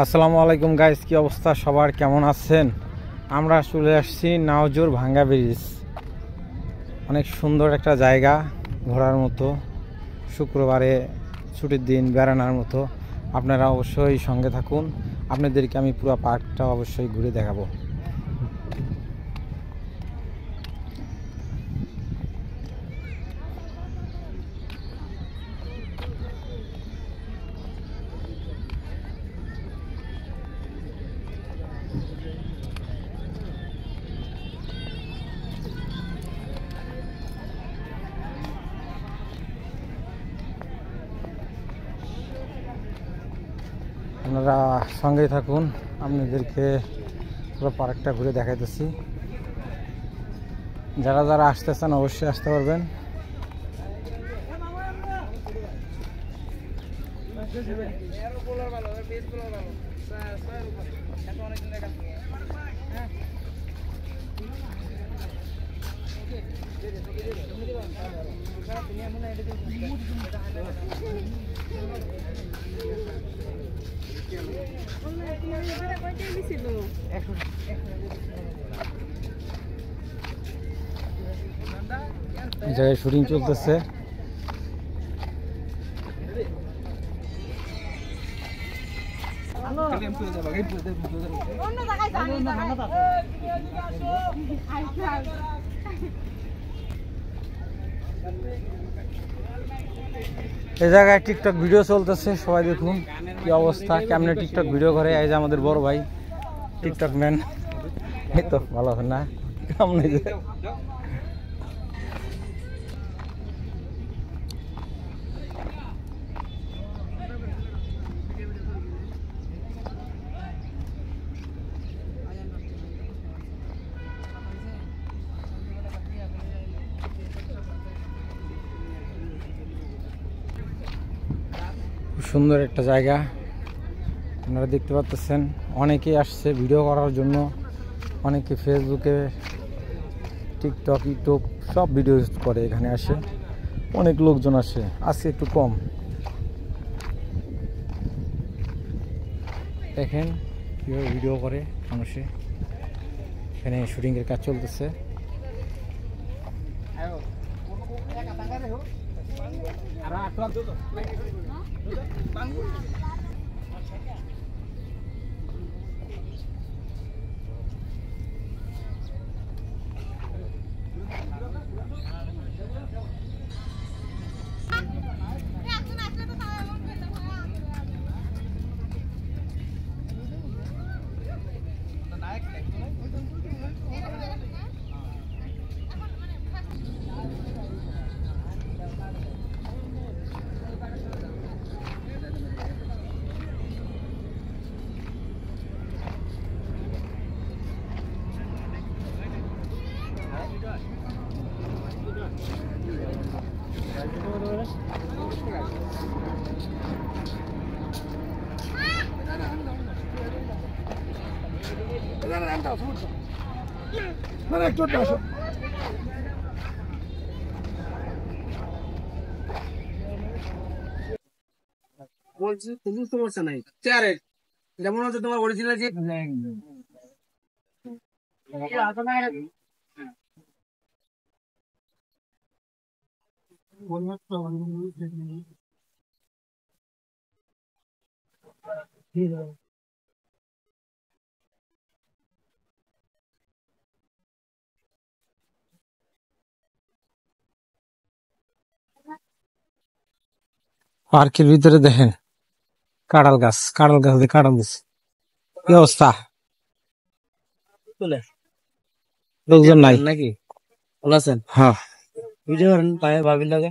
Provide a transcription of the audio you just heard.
আসসালামু আলাইকুম গাইস, কি অবস্থা সবার, কেমন আছেন? আমরা চলে আসছি নাওজোর ভাঙ্গা ব্রিজ। অনেক সুন্দর একটা জায়গা ঘোরার মতো, শুক্রবারে ছুটির দিন বেড়ানোর মতো। আপনারা অবশ্যই সঙ্গে থাকুন, আপনাদেরকে আমি পুরো পার্কটা অবশ্যই ঘুরে দেখাবো। আপনারা সঙ্গেই থাকুন, আপনাদেরকে পুরো পার্কটা ঘুরে দেখাইতেছি। যারা যারা আসতে চান অবশ্যই আসতে পারবেন। এই জায়গায় শুটিং চলতেছে। এই জায়গায় টিকটক ভিডিও চলতেছে, সবাই দেখুন কি অবস্থা, কেমনে টিকটক ভিডিও করে। এই যে আমাদের বড় ভাই টিকটক ম্যান। এই তো ভালো হবে না কেমন সুন্দর একটা জায়গা আপনারা দেখতে পাচ্ছেন। অনেকেই আসছে ভিডিও করার জন্য, অনেকে ফেসবুকে, টিকটক, ইউটিউব সব ভিডিও করে এখানে আসে। অনেক লোকজন আসে, আজকে একটু কম। দেখেন কীভাবে ভিডিও করে মানুষে। এখানে শুটিংয়ের কাজ চলতেছে। বলছি কোনো সমস্যা নাই, চেয়ারে যেমন হচ্ছে তোমার অরিজিনাল যে পার্কের ভিতরে দেখেন কাঁড়াল গাছ, কাঁড়াল গাছ দিয়ে কাঁড়াল দিচ্ছে। কি অবস্থা, লোকজন নাই নাকি? ভালো আছেন? হ্যাঁ। ভিডিও করেন পায়ে ভাবির লাগে।